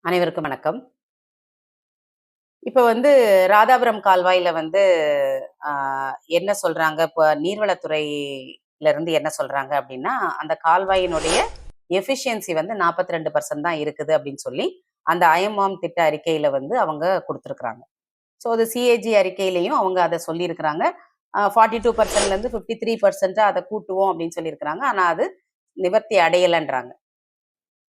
அனைவருக்கும் வணக்கம். இப்ப வந்து ராதாபுரம் கால்வாயில வந்து என்ன சொல்றாங்க, இப்ப நீர்வளத்துறையில இருந்து என்ன சொல்றாங்க அப்படின்னா, அந்த கால்வாயினுடைய எஃபிஷியன்சி வந்து 42% தான் இருக்குது அப்படின்னு சொல்லி, அந்த அயமாம் திட்ட அறிக்கையில வந்து அவங்க குடுத்துருக்குறாங்க. ஸோ அது சிஏஜி அறிக்கையிலயும் அவங்க அத சொல்லியிருக்கிறாங்க. 42%லேருந்து 53% அத கூட்டுவோம் அப்படின்னு சொல்லியிருக்கிறாங்க. ஆனா அது நிவர்த்தி அடையலன்றாங்க.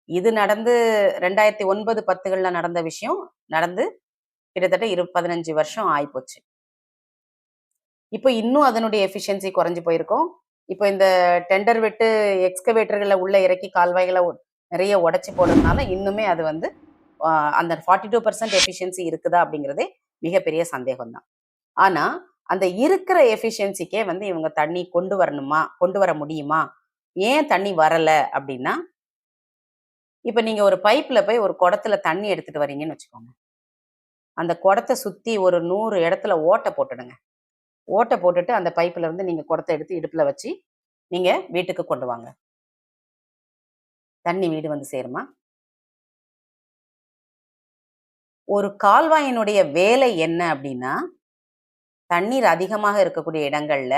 இது நடந்து 2009, 10கள்ல நடந்த விஷயம். நடந்து கிட்டத்தட்ட 15 வருஷம் ஆயிப்போச்சு. இப்போ இன்னும் அதனுடைய எஃபிஷியன்சி குறைஞ்சு போயிருக்கும். இப்போ இந்த டெண்டர் விட்டு எக்ஸ்கவேட்டர்கள உள்ள இறக்கி கால்வாய்கள நிறைய உடைச்சு போடுறதுனால, இன்னுமே அது வந்து அந்த 42% எஃபிஷியன்சி இருக்குதா அப்படிங்கிறதே மிகப்பெரிய சந்தேகம் தான். ஆனா, அந்த இருக்கிற எஃபிஷியன்சிக்கே வந்து இவங்க தண்ணி கொண்டு வரணுமா? கொண்டு வர முடியுமா? ஏன் தண்ணி வரல அப்படின்னா, இப்ப நீங்க ஒரு பைப்ல போய் ஒரு குடத்துல தண்ணி எடுத்துட்டு வரீங்கன்னு வச்சுக்கோங்க. அந்த குடத்த சுத்தி ஒரு 100 இடத்துல ஓட்ட போட்டுடுங்க. ஓட்ட போட்டுட்டு அந்த பைப்புல இருந்து நீங்க குடத்த எடுத்து இடுப்புல வச்சு, நீங்க வீட்டுக்கு கொண்டு வாங்க. தண்ணி வீடு வந்து சேருமா? ஒரு கால்வாயினுடைய வேலை என்ன அப்டின்னா, தண்ணீர் அதிகமாக இருக்கக்கூடிய இடங்கள்ல,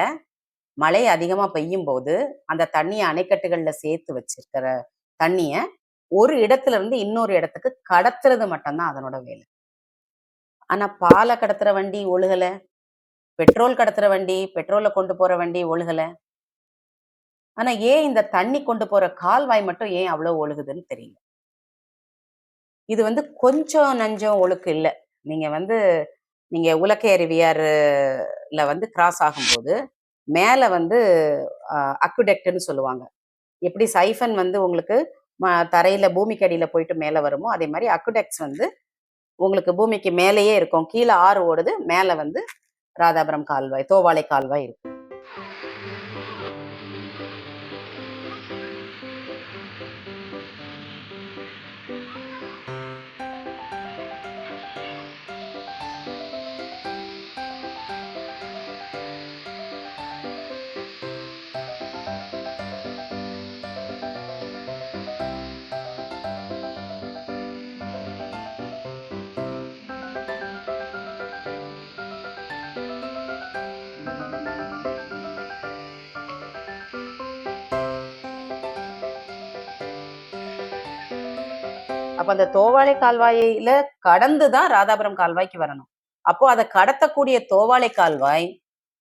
மழை அதிகமா பெய்யும்போது, அந்த தண்ணிய அணைக்கட்டுகள்ல சேர்த்து வச்சிருக்கிற தண்ணிய, ஒரு இடத்துல இருந்து இன்னொரு இடத்துக்கு கடத்துறது மட்டும் தான் அதனோட வேலை. ஆனா பால கடத்துற வண்டி ஒழுகல, பெட்ரோல் கடத்துற வண்டி, பெட்ரோல கொண்டு போற வண்டி ஒழுகல. ஆனா ஏன் இந்த தண்ணி கொண்டு போற கால்வாய் மட்டும் ஏன் அவ்ளோ ஒழுகுதுன்னு தெரியல. இது வந்து கொஞ்சம் நஞ்சம் ஒழுக்கு இல்ல. நீங்க வந்து நீங்க உலக்கை அருவியாறுல வந்து கிராஸ் ஆகும்போது, மேல வந்து அ அக்விடக்ட்ன்னு சொல்லுவாங்க. எப்படி சைஃபன் வந்து உங்களுக்கு தரையில பூமிக்கு அடியில போயிட்டு மேல வருமோ, அதே மாரி அக்விடக்ட்ஸ் வந்து உங்களுக்கு பூமிக்கு மேலேயே இருக்கும். கீழ ஆறு ஓடுது. மேல வந்து ராதாபுரம் கால்வாய், தோவாளை கால்வாய் இருக்கு. அப்ப அந்த தோவாளை கால்வாயில கடந்து தான் ராதாபுரம் கால்வாய்க்கு வரணும். அப்போ அத கடத்தக்கூடிய தோவாளை கால்வாய்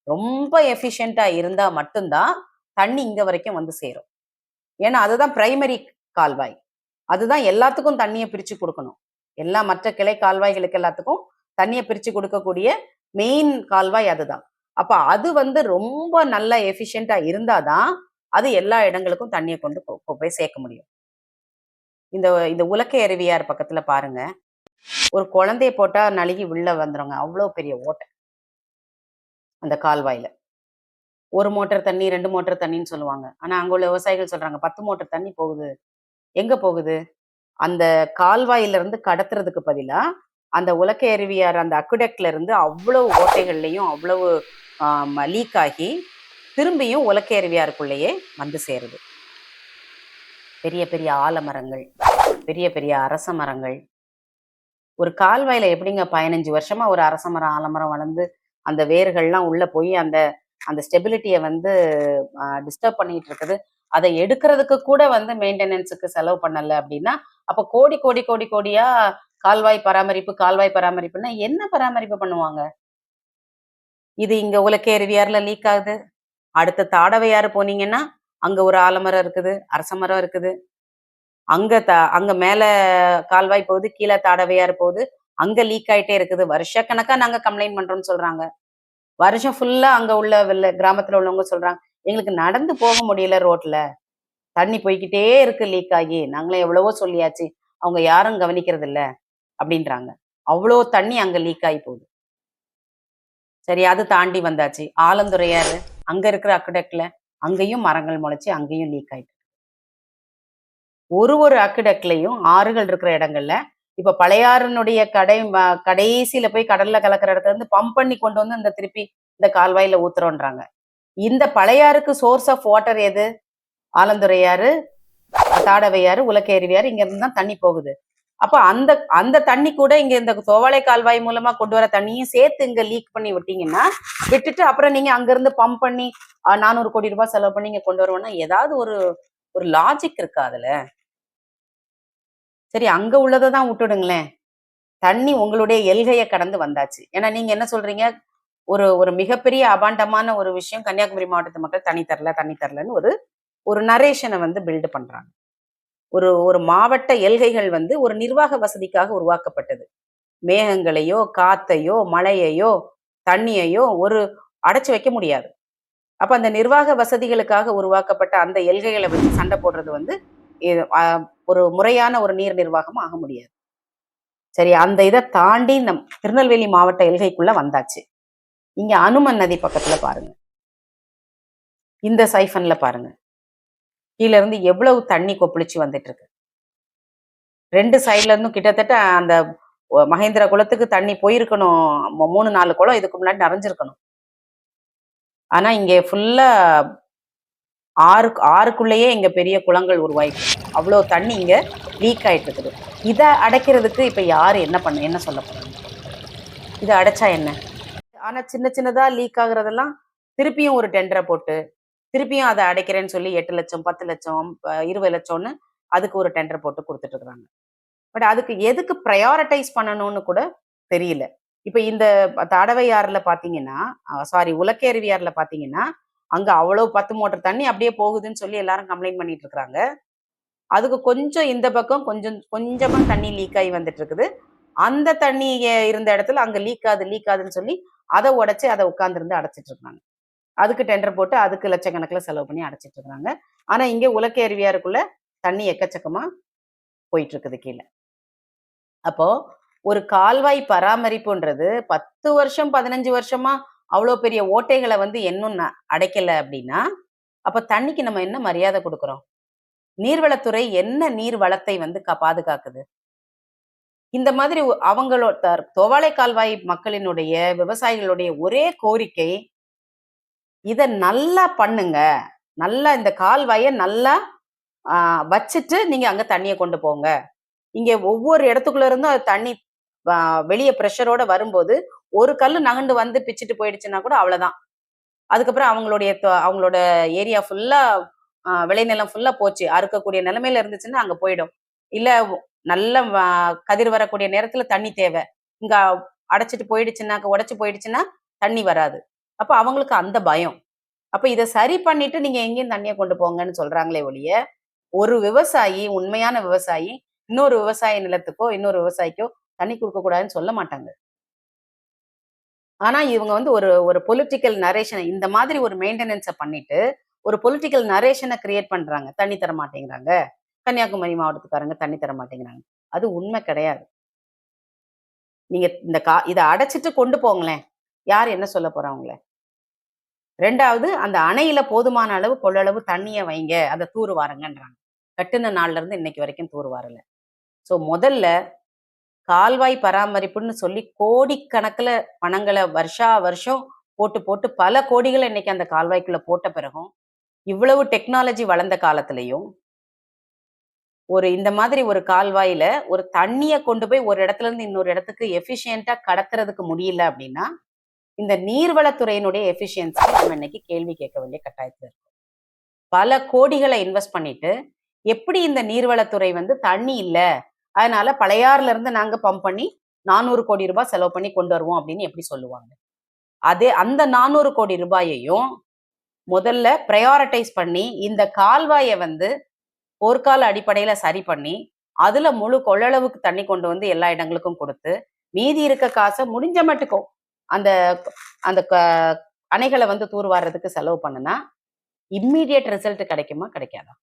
ரொம்ப எஃபிஷியன்ட்டா இருந்தா மட்டும்தான் தண்ணி இங்க வரைக்கும் வந்து சேரும். ஏன்னா அதுதான் பிரைமரி கால்வாய். அதுதான் எல்லாத்துக்கும் தண்ணிய பிரிச்சு குடுக்கணும். எல்லா மற்ற கிளை கால்வாய்களுக்கு எல்லாத்துக்கும் தண்ணிய பிரிச்சு குடுக்கக்கூடிய மெயின் கால்வாய் அதுதான். அப்ப அது வந்து ரொம்ப நல்ல எஃபிஷியன்ட்டா இருந்தா தான், அது எல்லா இடங்களுக்கும் தண்ணிய கொண்டு போய் சேர்க்க முடியும். இந்த இந்த உலக்கை அருவியார் பக்கத்துல பாருங்க. ஒரு குழந்தைய போட்டா நழுகி உள்ள வந்துருங்க. அவ்ளோ பெரிய ஓட்டை. அந்த கால்வாயில. 1 மோட்டார் தண்ணி, 2 மோட்டார் தண்ணின்னு சொல்லுவாங்க. ஆனா அங்க உள்ள விவசாயிகள் சொல்றாங்க, 10 மோட்டார் தண்ணி போகுது. எங்க போகுது? அந்த கால்வாயில இருந்து கடத்துறதுக்கு பதிலா, அந்த உலக்கை அருவியார் அந்த அக்விடக்ட்ல இருந்து அவ்வளவு ஓட்டைகள்லயும் அவ்வளவு லீக் ஆகி, திரும்பியும் உலக்கை அருவியாருக்குள்ளேயே வந்து சேருது. பெரிய பெரிய ஆலமரங்கள், பெரிய பெரிய அரச மரங்கள். ஒரு கால்வாயில எப்படிங்க 15 வருஷமா ஒரு அரச மரம், ஆலமரம் வளர்ந்து, அந்த வேர்கள்லாம் உள்ள போய் அந்த அந்த ஸ்டெபிலிட்டிய வந்து டிஸ்டர்ப் பண்ணிட்டு இருக்குது. அத எடுக்கிறதுக்கு கூட வந்து மெயின்டெனன்ஸுக்கு செலவு பண்ணல அப்படின்னா, அப்ப கோடி, கோடி, கோடி, கோடியா கால்வாய் பராமரிப்பு, கால்வாய் பராமரிப்புன்னா என்ன பராமரிப்பு பண்ணுவாங்க? இது இங்க உலக்கேருவியாறுல லீக் ஆகுது. அடுத்து தாடவையாறு போனீங்கன்னா, அங்க ஒரு ஆலமரம் இருக்குது, அரச மரம் இருக்குது. அங்க மேல கால்வாய் போகுது, கீழ தாடவையாறு போகுது. அங்க லீக் ஆயிட்டே இருக்குது. வருஷக்கணக்கா நாங்க கம்ப்ளைண்ட் பண்றோம்னு சொல்றாங்க. வருஷம் ஃபுல்லா அங்க உள்ள கிராமத்துல உள்ளவங்க சொல்றாங்க, எங்களுக்கு நடந்து போக முடியல ரோட்ல. தண்ணி போய்க்கிட்டே இருக்கு லீக் ஆகி. நாங்களும் எவ்வளவோ சொல்லியாச்சு. அவங்க யாரும் கவனிக்கிறது இல்ல அப்படின்றாங்க. அவ்ளோ தண்ணி அங்க லீக் ஆகி போகுது. சரி அது தாண்டி வந்தாச்சு. ஆலந்துறையாறு அங்க இருக்கிற அக்விடக்ட்ல அங்கேயும் மரங்கள் முளைச்சு அங்கேயும் லீக் ஆயிட்டு. ஒரு அக்விடக்ட்லயும் ஆறுகள் இருக்கிற இடங்கள்ல இப்ப பழையாறுனுடைய கடைசியில போய் கடல்ல கலக்கிற இடத்துல இருந்து பம்ப் பண்ணி கொண்டு வந்து இந்த திருப்பி இந்த கால்வாயில ஊத்துறோன்றாங்க. இந்த பழையாறுக்கு சோர்ஸ் ஆஃப் வாட்டர் எது? ஆலந்துறையாறு, தாடவையாறு, உலக்கை அருவியாறு இங்க இருந்து தான் தண்ணி போகுது. அப்ப அந்த அந்த தண்ணி கூட இங்க இந்த தோவாளை கால்வாய் மூலமா கொண்டு வர தண்ணியும் சேர்த்து இங்க லீக் பண்ணி விட்டீங்கன்னா, விட்டுட்டு அப்புறம் நீங்க அங்க இருந்து பம்ப் பண்ணி 400 கோடி ரூபாய் செலவு பண்ணி இங்க கொண்டு வருவோம்னா ஏதாவது ஒரு ஒரு லாஜிக் இருக்கா அதுல? சரி, அங்க உள்ளதை தான் விட்டுடுங்களேன். தண்ணி உங்களுடைய எல்கையை கடந்து வந்தாச்சு. ஏன்னா நீங்க என்ன சொல்றீங்க, ஒரு ஒரு மிகப்பெரிய அபாண்டமான ஒரு விஷயம், கன்னியாகுமரி மாவட்டத்து மக்கள் தண்ணி தரல தண்ணி தரலன்னு ஒரு ஒரு நரேஷனை வந்து பில்டு பண்றாங்க. ஒரு ஒரு மாவட்ட எல்கைகள் வந்து ஒரு நிர்வாக வசதிக்காக உருவாக்கப்பட்டது. மேகங்களையோ காத்தையோ மழையையோ தண்ணியையோ ஒரு அடைச்சு வைக்க முடியாது. அப்ப அந்த நிர்வாக வசதிகளுக்காக உருவாக்கப்பட்ட அந்த எல்கைகளை வச்சு சண்டை போடுறது வந்து ஒரு முறையான ஒரு நீர் நிர்வாகம் ஆக முடியாது. சரி, அந்த இதை தாண்டி நம் திருநெல்வேலி மாவட்ட எல்கைக்குள்ள வந்தாச்சு. இங்க அனுமன் நதி பக்கத்துல பாருங்க, இந்த சைஃபன்ல பாருங்க, கீழ இருந்து எவ்வளவு தண்ணி கொப்பளிச்சு வந்துட்டு இருக்கு. 2 சைட்ல இருந்தும் கிட்டத்தட்ட அந்த மகேந்திர குளத்துக்கு தண்ணி போயிருக்கணும், 3-4 குளம் இதுக்கு முன்னாடி நிறைஞ்சிருக்கணும். ஆனா இங்க ஃபுல்லா ஆறுக்குள்ளேயே இங்க பெரிய குளங்கள் உருவாயிட்டு அவ்வளவு தண்ணி இங்க லீக் ஆயிட்டு இருக்குது. இதை அடைக்கிறதுக்கு இப்ப யாரு என்ன சொல்ல போறாங்க? இதை அடைச்சா என்ன? ஆனா சின்ன சின்னதா லீக் ஆகுறதெல்லாம் திருப்பியும் ஒரு டெண்டரை போட்டு திருப்பியும் அதை அடைக்கிறேன்னு சொல்லி 8 லட்சம் 10 லட்சம் 20 லட்சம்னு அதுக்கு ஒரு டெண்டர் போட்டு கொடுத்துட்டு இருக்கிறாங்க. பட் அதுக்கு எதுக்கு ப்ரையாரிட்டைஸ் பண்ணணும்னு கூட தெரியல. இப்ப இந்த தாடவையாறுல பாத்தீங்கன்னா, சாரி உலக்கேருவியாறுல பாத்தீங்கன்னா, அங்க அவ்வளவு 10 மோட்டர் தண்ணி அப்படியே போகுதுன்னு சொல்லி எல்லாரும் கம்ப்ளைண்ட் பண்ணிட்டு இருக்காங்க. அதுக்கு கொஞ்சம் இந்த பக்கம் கொஞ்சமா தண்ணி லீக் ஆகி வந்துட்டு இருக்குது. அந்த தண்ணி இருந்த இடத்துல அங்க லீக் ஆகுதுன்னு சொல்லி அதை உடைச்சு அதை உட்கார்ந்து அடைச்சிட்டு இருக்காங்க. அதுக்கு டெண்டர் போட்டு அதுக்கு லட்சக்கணக்கில் செலவு பண்ணி அடைச்சிட்டு இருக்காங்க. ஆனா இங்க உலக்கேருவியாருக்குள்ள தண்ணி எக்கச்சக்கமா போயிட்டு இருக்குது கீழே. அப்போ ஒரு கால்வாய் பராமரிப்புன்றது 10 வருஷம் 15 வருஷமா அவ்வளோ பெரிய ஓட்டைகளை வந்து இன்னும் அடைக்கல அப்படின்னா, அப்ப தண்ணிக்கு நம்ம என்ன மரியாதை கொடுக்குறோம்? நீர்வளத்துறை என்ன நீர் வளத்தை வந்து பாதுகாக்குது? இந்த மாதிரி அவங்களோட தோவாளை கால்வாய் மக்களினுடைய விவசாயிகளுடைய ஒரே கோரிக்கை, இத நல்லா பண்ணுங்க, நல்லா இந்த கால்வாயை நல்லா வச்சுட்டு நீங்க அங்க தண்ணியை கொண்டு போங்க. இங்க ஒவ்வொரு இடத்துக்குள்ள இருந்தும் அது தண்ணி வெளியே பிரஷரோட வரும்போது ஒரு கல்லு நகண்டு வந்து பிச்சுட்டு போயிடுச்சுன்னா கூட அவ்வளவுதான். அதுக்கப்புறம் அவங்களோட ஏரியா ஃபுல்லா விளைநிலம் ஃபுல்லா போச்சு. அறுக்கக்கூடிய நிலைமையில இருந்துச்சுன்னா அங்க போயிடும். இல்ல நல்ல கதிர் வரக்கூடிய நேரத்துல தண்ணி தேவை, இங்க அடைச்சிட்டு போயிடுச்சுன்னாக்க உடைச்சு போயிடுச்சுன்னா தண்ணி வராது. அப்ப அவங்களுக்கு அந்த பயம். அப்ப இதை சரி பண்ணிட்டு நீங்க எங்கேயும் தண்ணியை கொண்டு போங்கன்னு சொல்றாங்களே ஒழிய, ஒரு விவசாயி, உண்மையான விவசாயி இன்னொரு விவசாய நிலத்துக்கோ இன்னொரு விவசாயிக்கோ தண்ணி கொடுக்க கூடாதுன்னு சொல்ல மாட்டாங்க. ஆனா இவங்க வந்து ஒரு ஒரு பொலிட்டிக்கல் நரேஷனை இந்த மாதிரி ஒரு மெயின்டெனன்ஸை பண்ணிட்டு ஒரு பொலிட்டிக்கல் நரேஷனை கிரியேட் பண்றாங்க. தண்ணி தர மாட்டேங்கிறாங்க, கன்னியாகுமரி மாவட்டத்துக்காரங்க தண்ணி தர மாட்டேங்கிறாங்க. அது உண்மை கிடையாது. நீங்க இதை அடைச்சிட்டு கொண்டு போங்களேன், யார் என்ன சொல்ல போறவங்கள? 2வது, அந்த அணையில போதுமான அளவு கொள்ளளவு தண்ணியை வைங்க, அதை தூர் வாருங்கன்றாங்க. கட்டுன நாள்ல இருந்து இன்னைக்கு வரைக்கும் தூர் வாரல. சோ முதல்ல கால்வாய் பராமரிப்புன்னு சொல்லி கோடிக்கணக்கில் பணங்களை வருஷம் போட்டு போட்டு பல கோடிகளை இன்னைக்கு அந்த கால்வாய்க்குள்ள போட்ட பிறகும், இவ்வளவு டெக்னாலஜி வளர்ந்த காலத்திலையும் ஒரு இந்த மாதிரி ஒரு கால்வாயில ஒரு தண்ணியை கொண்டு போய் ஒரு இடத்துல இருந்து இன்னொரு இடத்துக்கு எஃபிஷியன்ட்டா கடத்துறதுக்கு முடியல அப்படின்னா, இந்த நீர்வளத்துறையினுடைய எஃபிஷியன்சி நம்ம இன்னைக்கு கேள்வி கேட்க வேண்டிய கட்டாயத்துல இருக்கும். பல கோடிகளை இன்வெஸ்ட் பண்ணிட்டு எப்படி இந்த நீர்வளத்துறை வந்து தண்ணி இல்ல, அதனால பழையாறுல இருந்து நாங்க பம்ப் பண்ணி 400 கோடி ரூபாய் செலவு பண்ணி கொண்டு வருவோம் அப்படின்னு எப்படி சொல்லுவாங்க? அதே அந்த 400 கோடி ரூபாயையும் முதல்ல ப்ரையாரிட்டைஸ் பண்ணி இந்த கால்வாயை வந்து போர்க்கால அடிப்படையில சரி பண்ணி அதுல முழு கொள்ளளவுக்கு தண்ணி கொண்டு வந்து எல்லா இடங்களுக்கும் கொடுத்து மீதி இருக்க காசை முடிஞ்ச மட்டுக்கும் அந்த அந்த அணைகளை வந்து தூர்வாடுறதுக்கு செலவு பண்ணுனா இம்மீடியட் ரிசல்ட் கிடைக்குமா கிடைக்காதா?